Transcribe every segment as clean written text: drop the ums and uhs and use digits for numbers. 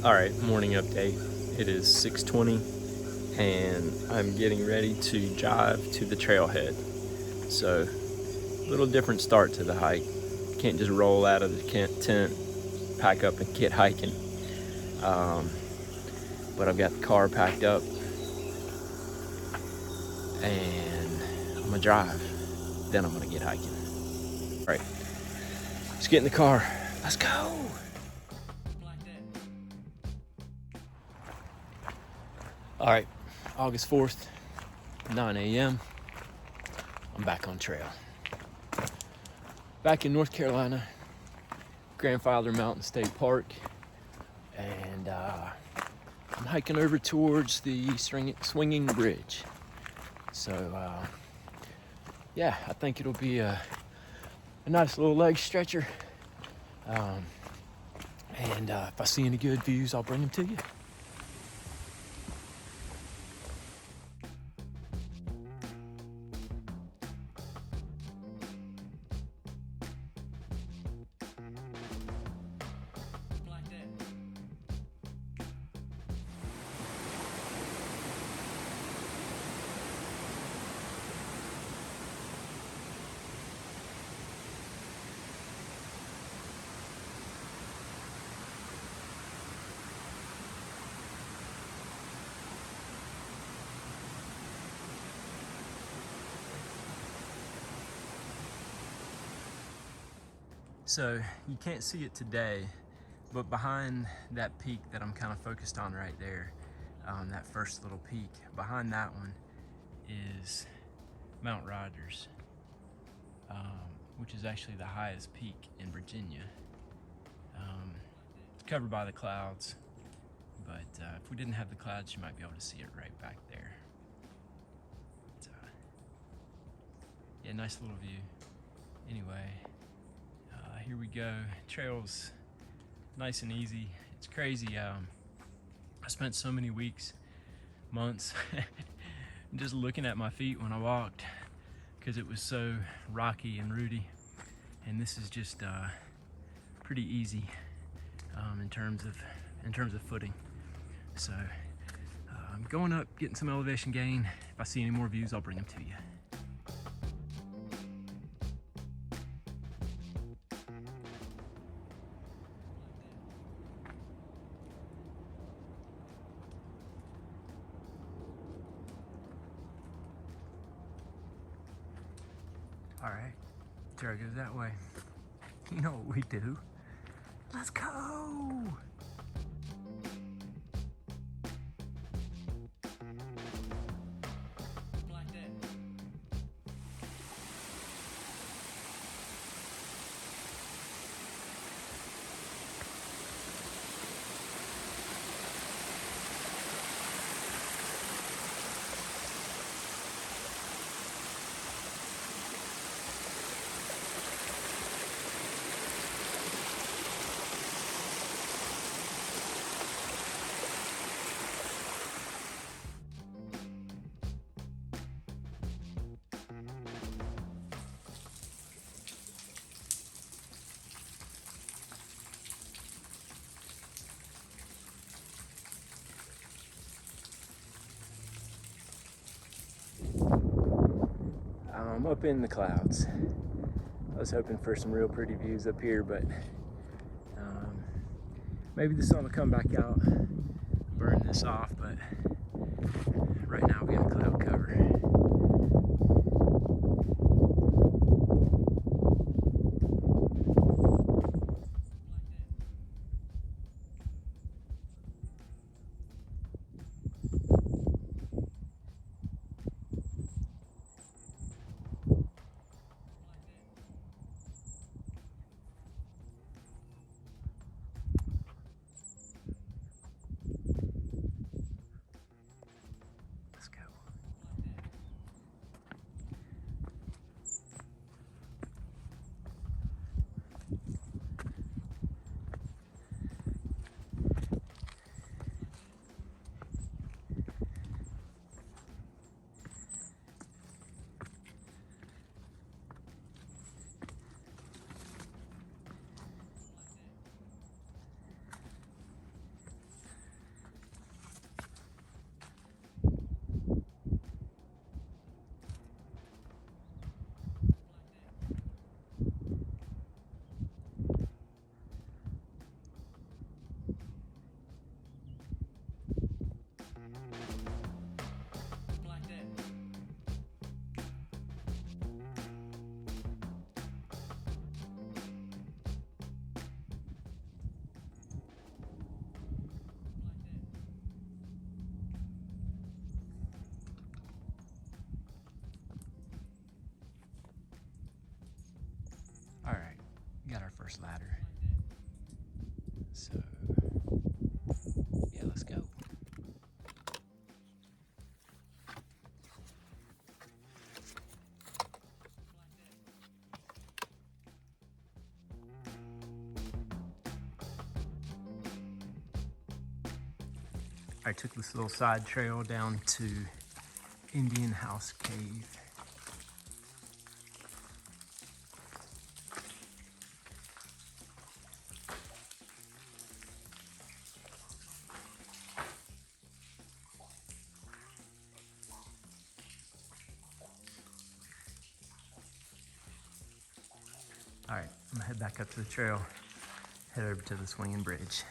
All right, morning update. It is 6:20 and I'm getting ready to drive to the trailhead. So, a little different start to the hike. Can't just roll out of the tent, pack up and get hiking. Um, but I've got the car packed up and I'm gonna drive. Then I'm gonna get hiking. All right, let's get in the car. Let's go. All right, August 4th, 9 a.m. I'm back on trail. Back in North Carolina, Grandfather Mountain State Park, and I'm hiking over towards the swinging bridge. So, yeah, I think it'll be a nice little leg stretcher. And if I see any good views, I'll bring them to you. So you can't see it today, but behind that peak that I'm kind of focused on right there, that first little peak, behind that one is Mount Rogers, which is actually the highest peak in Virginia. It's covered by the clouds, but if we didn't have the clouds, you might be able to see it right back there. But, yeah, nice little view. Anyway, here we go. Trail's nice and easy. It's crazy. I spent so many weeks, months, just looking at my feet when I walked because it was so rocky and rooty. And this is just pretty easy in terms of footing. So I'm going up, getting some elevation gain. If I see any more views, I'll bring them to you. All right, trail goes that way. You know what we do. Let's go! I'm up in the clouds. I was hoping for some real pretty views up here, but maybe the sun will come back out, burn this off, but right now we got cloud cover. Let's go. first ladder. So, yeah, let's go. I took this little side trail down to Indian House Cave. All right, I'm gonna head back up to the trail, head over to the swinging bridge.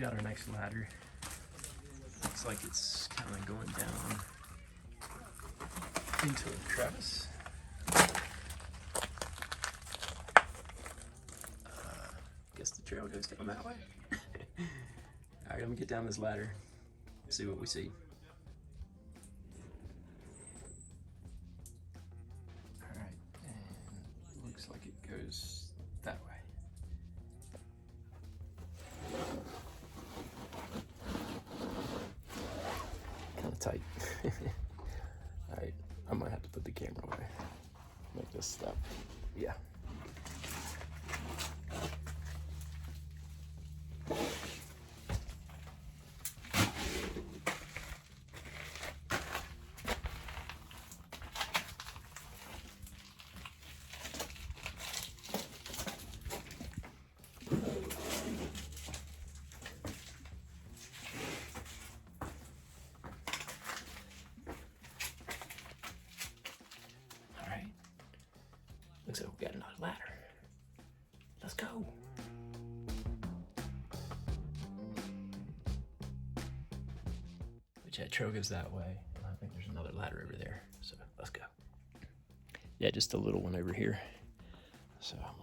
Got our next ladder. Looks like it's kind of going down into a crevice. Guess the trail goes down that way. All right, let me get down this ladder, see what we see. All right, and looks like it goes that way. Tight. All right, I might have to put the camera away. Make this stop. Yeah. Looks like we got another ladder. Let's go. Which that trail goes that way. And I think there's another ladder over there. So let's go. Yeah, just a little one over here. So I'm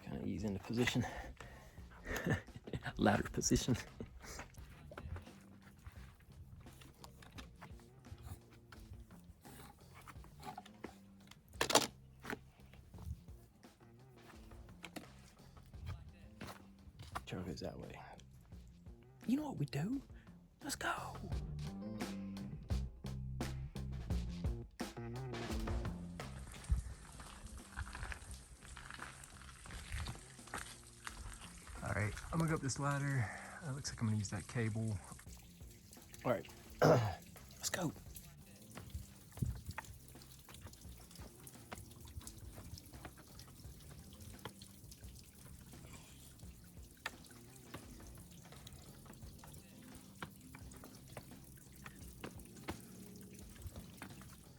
kind of ease into position. Ladder position. Trail goes that way. You know what we do? Let's go. All right, I'm gonna go up this ladder. Looks like I'm gonna use that cable. All right, let's go.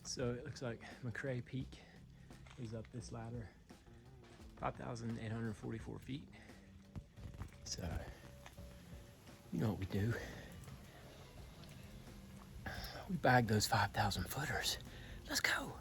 So it looks like McRae Peak is up this ladder, 5,844 feet. So, you know what we do. We bag those 5,000 footers. Let's go.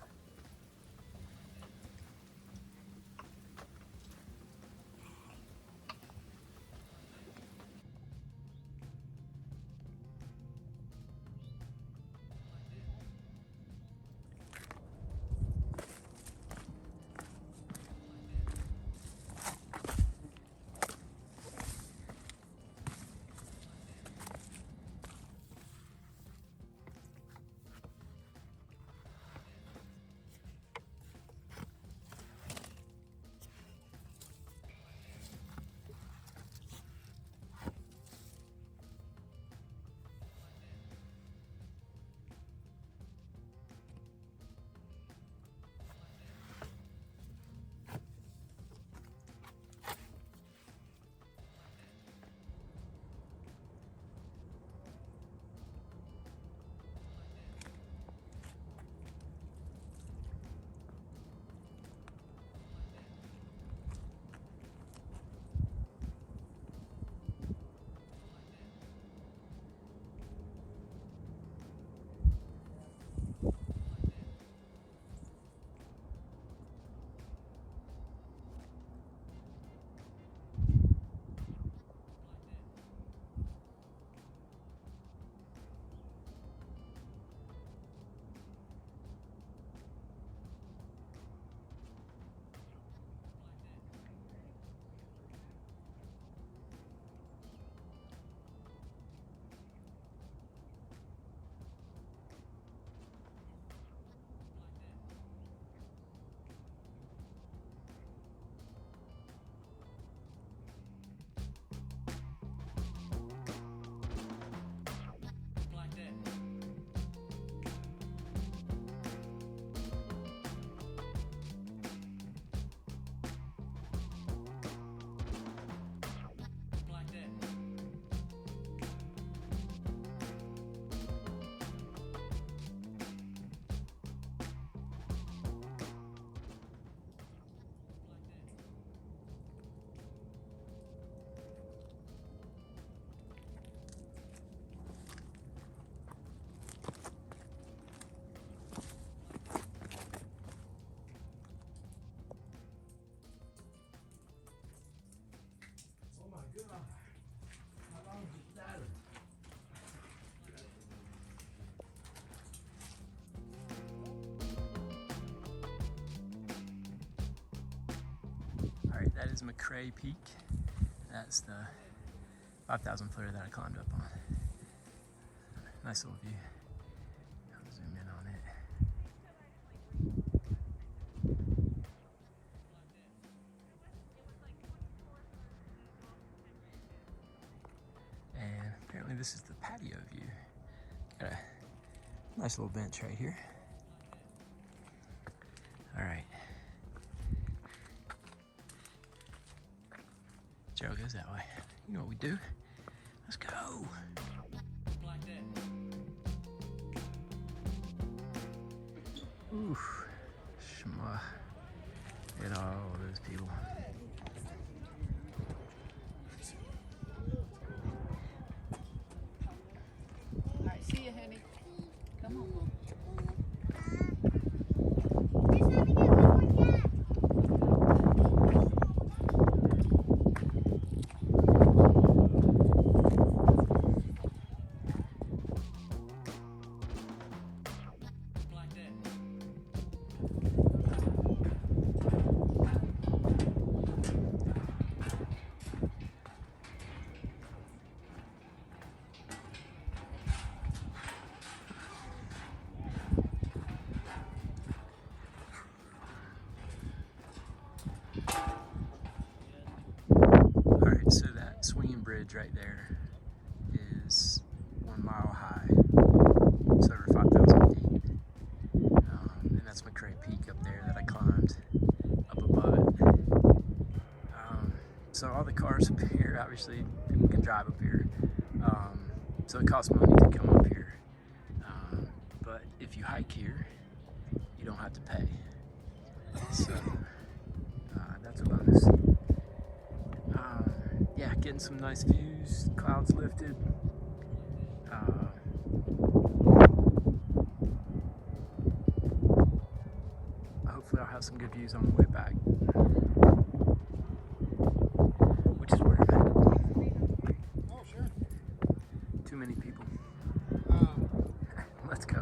is McRae Peak. That's the 5,000 footer that I climbed up on. Nice little view. I'll zoom in on it. And apparently this is the patio view. Got a nice little bench right here. All right. Trail goes that way. You know what we do? Let's go. Oof. Shma. Look at all those people. Alright, see you, honey. Come on. Alright, so that swinging bridge right there is 1 mile high. It's over 5,000 feet. And that's McRae Peak up there that I climbed up above it. So all the cars up here, obviously people can drive up here. So it costs money to come up here. But if you hike here, you don't have to pay. So that's a bonus. Yeah, getting some nice views, clouds lifted. Hopefully I'll have some good views on the way back. Which is where I'm at. Oh, sure. Too many people. Let's go.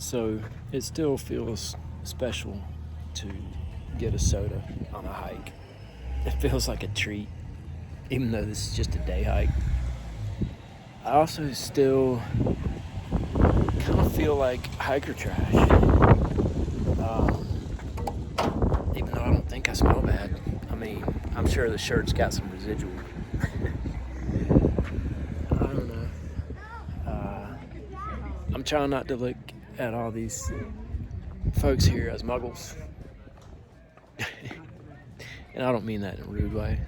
So it still feels special to get a soda on a hike. It feels like a treat, even though this is just a day hike. I also still kind of feel like hiker trash. Even though I don't think I smell bad. I mean, I'm sure the shirt's got some residual. I don't know. I'm trying not to look at all these folks here as muggles. And I don't mean that in a rude way.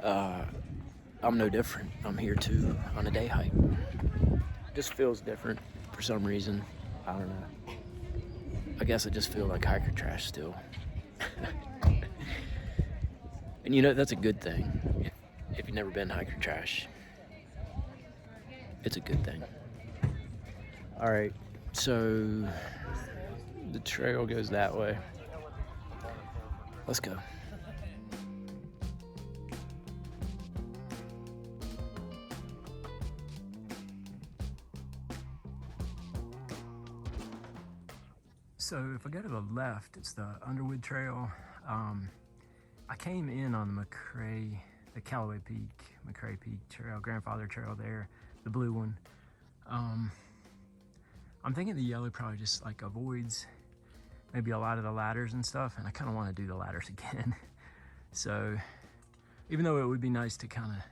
I'm no different. I'm here too on a day hike. It just feels different for some reason. I don't know. I guess I just feel like hiker trash still. And you know, that's a good thing. If you've never been hiker trash, it's a good thing. All right, so the trail goes that way. Let's go. So if I go to the left, it's the Underwood Trail. I came in on the McRae, the Callaway Peak, McRae Peak Trail, Grandfather Trail there, the blue one. I'm thinking the yellow probably just like avoids maybe a lot of the ladders and stuff, and I kind of want to do the ladders again. So even though it would be nice to kind of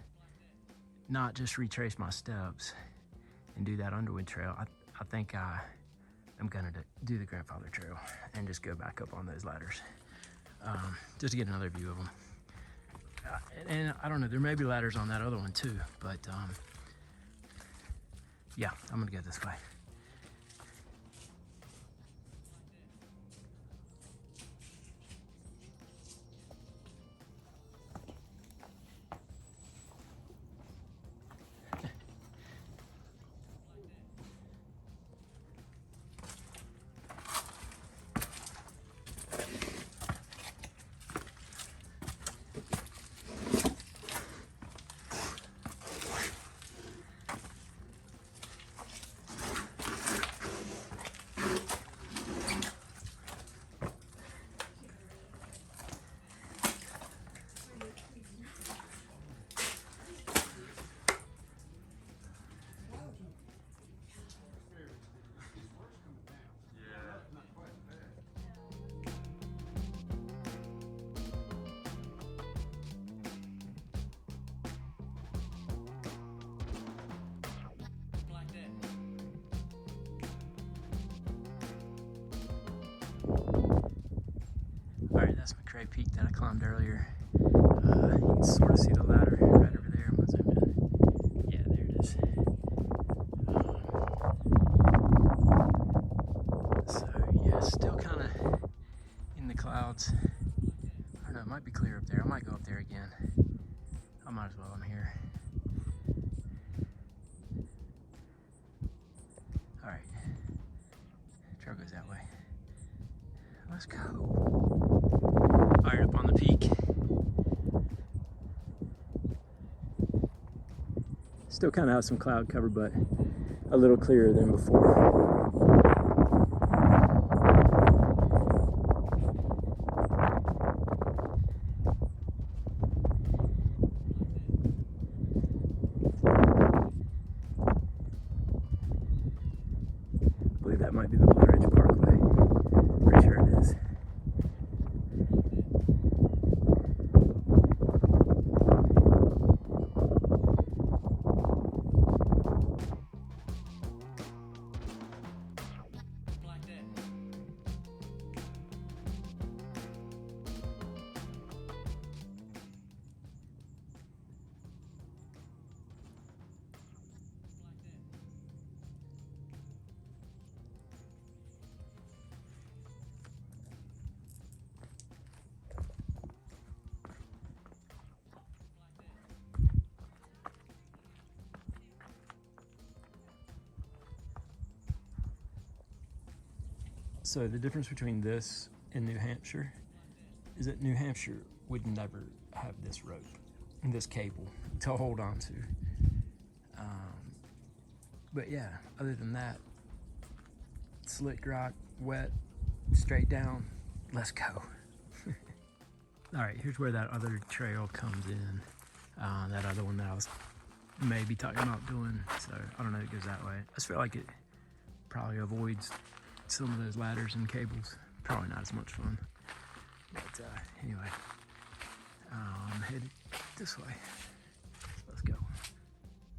not just retrace my steps and do that Underwood Trail, I think I'm gonna do the Grandfather Trail and just go back up on those ladders, just to get another view of them. And I don't know, there may be ladders on that other one too, but yeah, I'm gonna go this way. McRae Peak that I climbed earlier. You can sort of see the ladder right over there. I'm gonna zoom in. Yeah, there it is. So yeah, still kind of in the clouds. I don't know, it might be clear up there. I might go up there again. I might as well, I'm here. Alright, trail goes that way. Let's go. Alright, up on the peak. Still kind of have some cloud cover, but a little clearer than before. I believe that might be the Blue Ridge Parkway. Pretty sure it is. So the difference between this and New Hampshire is that New Hampshire would never have this rope and this cable to hold on to. But yeah, other than that, slick rock, wet, straight down, let's go. All right, here's where that other trail comes in. That other one that I was maybe talking about doing. So I don't know, it goes that way. I just feel like it probably avoids some of those ladders and cables. Probably not as much fun. But anyway, I'm headed this way. Let's go.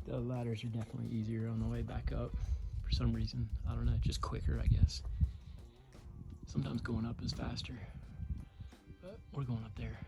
The ladders are definitely easier on the way back up for some reason. I don't know, just quicker, I guess. Sometimes going up is faster, but we're going up there.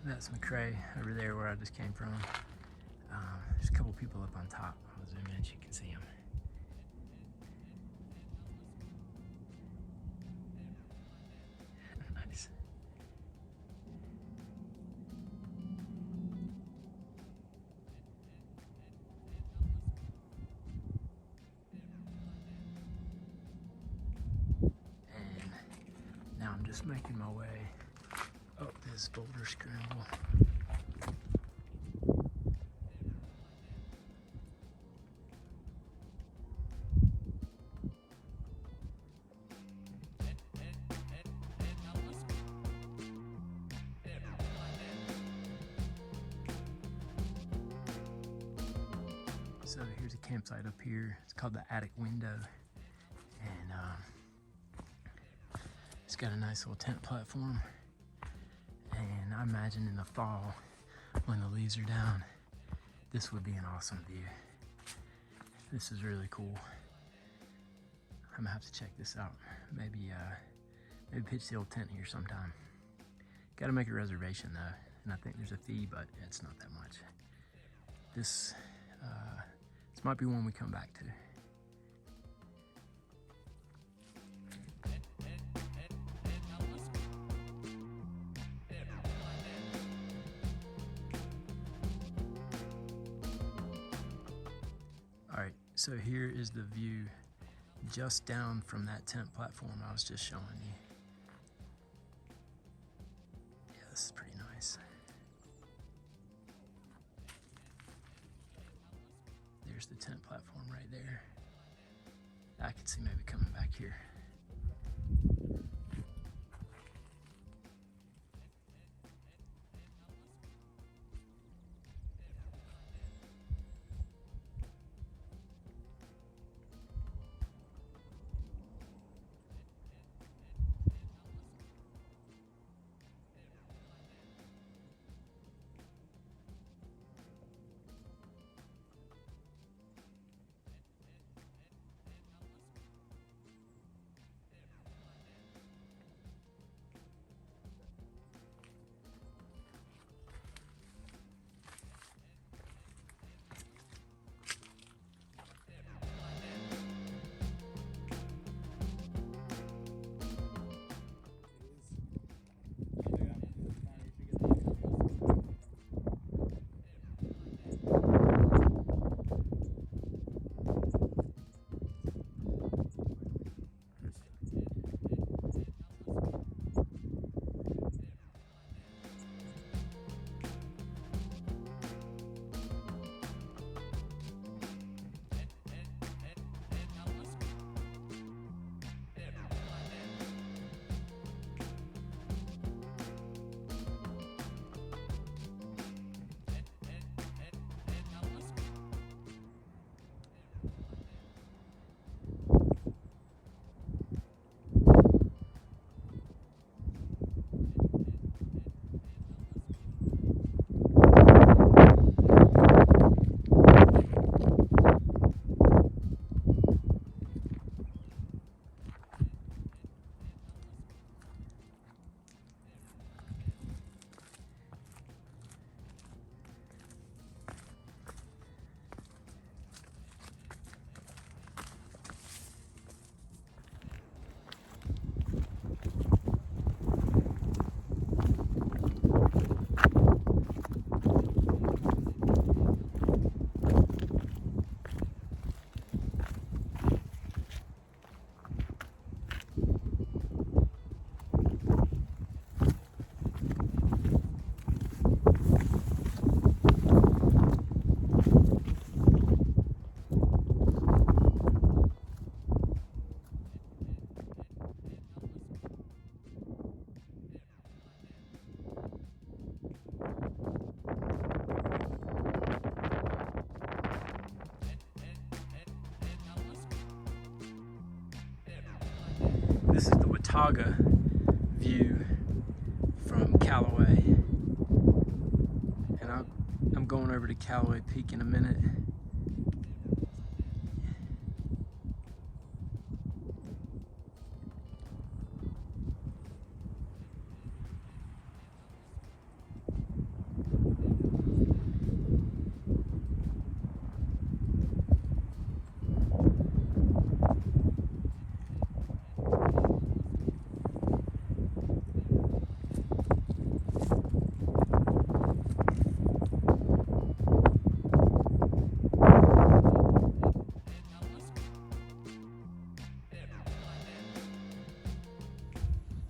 That's McRae over there where I just came from. There's a couple people up on top. I'll zoom in so you can see them. Nice. And now I'm just making my way up this boulder scramble. So here's a campsite up here. It's called the Attic Window, and it's got a nice little tent platform. And I imagine in the fall, when the leaves are down, this would be an awesome view. This is really cool. I'm gonna have to check this out. Maybe pitch the old tent here sometime. Gotta make a reservation though, and I think there's a fee, but it's not that much. This might be one we come back to. All right, so here is the view just down from that tent platform I was just showing you. Yeah, this is pretty nice. There's the tent platform right there. I could see maybe coming back here. Watauga view from Callaway. And I'm going over to Callaway Peak in a minute.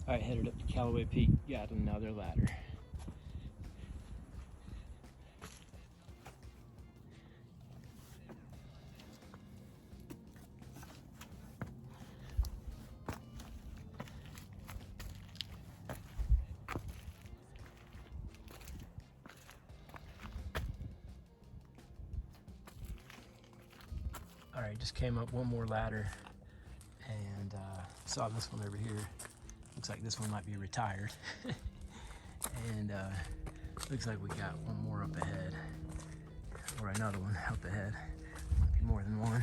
I headed up to Callaway Peak, got another ladder. All right, just came up one more ladder and saw this one over here. Looks like this one might be retired. And looks like we got one more up ahead, or another one up ahead. Might be more than one.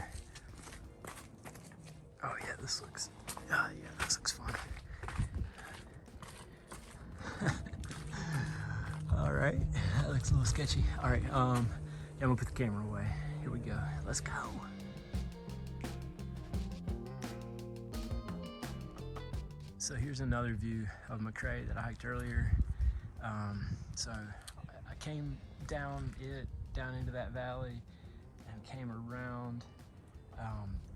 Oh yeah, this looks fun. All right, that looks a little sketchy. All right, yeah, I'm gonna put the camera away. Here we go, let's go. So here's another view of McRae that I hiked earlier. So I came down into that valley and came around.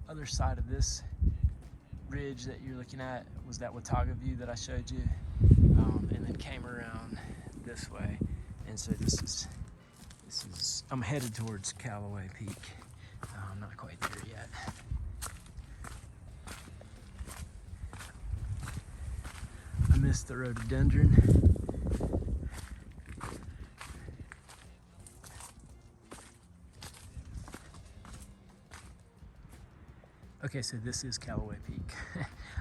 Other side of this ridge that you're looking at was that Watauga view that I showed you, and then came around this way. And so this is I'm headed towards Callaway Peak. I'm not quite there yet. I missed the rhododendron. Okay, so this is Callaway Peak.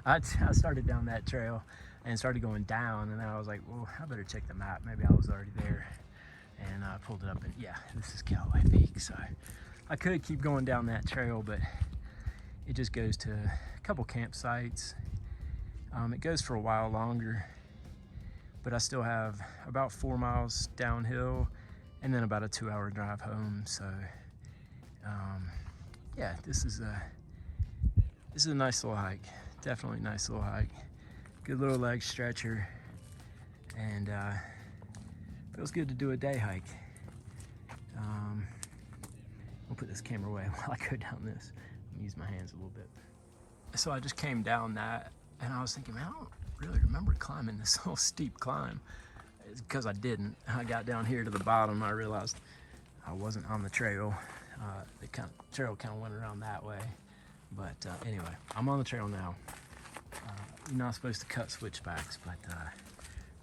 I started down that trail and started going down, and then I was like, well, I better check the map. Maybe I was already there. And I pulled it up, and yeah, this is Callaway Peak. So I could keep going down that trail, but it just goes to a couple campsites. It goes for a while longer, but I still have about 4 miles downhill and then about a 2-hour drive home. So yeah, this is a nice little hike. Definitely a nice little hike. Good little leg stretcher, and feels good to do a day hike. I'll put this camera away while I go down this. Use my hands a little bit. So I just came down that, and I was thinking, man, I don't really remember climbing this little steep climb. It's because I didn't. I got down here to the bottom, I realized I wasn't on the trail. The trail kind of went around that way. But anyway, I'm on the trail now. You're not supposed to cut switchbacks, but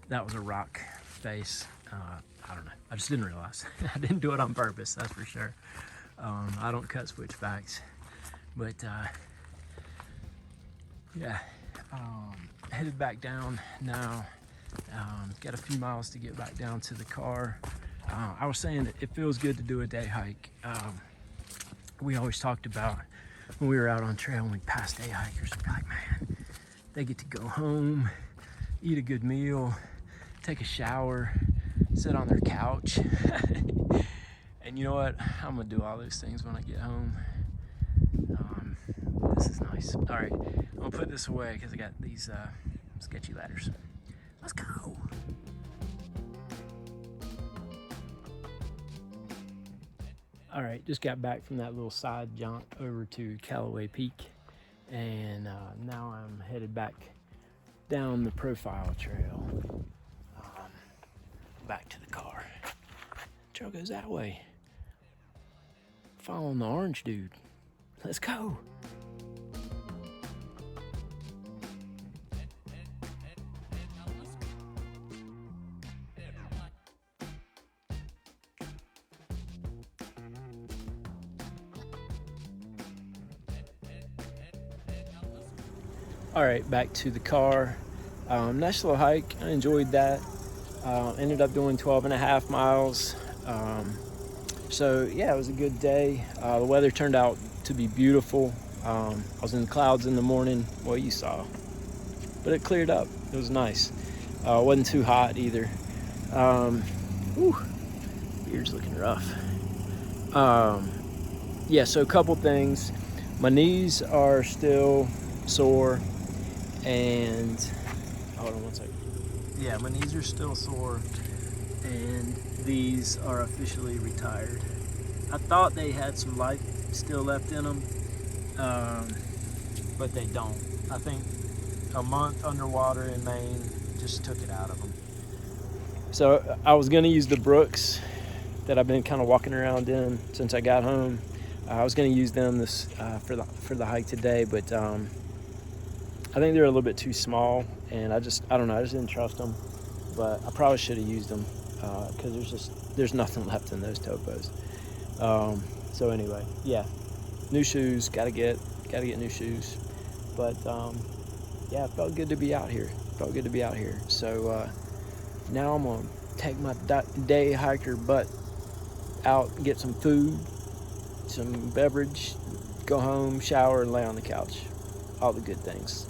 that was a rock face. I don't know. I just didn't realize. I didn't do it on purpose, that's for sure. I don't cut switchbacks. But yeah, headed back down now. Got a few miles to get back down to the car. I was saying that it feels good to do a day hike. We always talked about when we were out on trail and we passed day hikers, we'd be like, man, they get to go home, eat a good meal, take a shower, sit on their couch. And you know what? I'm gonna do all those things when I get home. This is nice. All right, I'm gonna put this away because I got these sketchy ladders. Let's go. All right, just got back from that little side jaunt over to Callaway Peak, and now I'm headed back down the profile trail, back to the car. Trail goes that way. Following the orange dude. Let's go. All right, back to the car. Nice little hike. I enjoyed that. Ended up doing 12.5 miles. So yeah, it was a good day. The weather turned out to be beautiful. I was in the clouds in the morning. Well, you saw, but it cleared up. It was nice. Wasn't too hot either. Whew, beard's looking rough. Yeah, so a couple things. My knees are still sore, and hold on one second. Yeah, my knees are still sore, and these are officially retired. I thought they had some life still left in them, but they don't. I think a month underwater in Maine just took it out of them. So I was gonna use the Brooks that I've been kind of walking around in since I got home. I was gonna use them this for the hike today, but I think they're a little bit too small, and I don't know, I just didn't trust them. But I probably should have used them because there's nothing left in those topos. So anyway, yeah, new shoes, gotta get new shoes. But yeah, it felt good to be out here. So now I'm gonna take my day hiker butt out and get some food, some beverage, go home, shower, and lay on the couch. All the good things.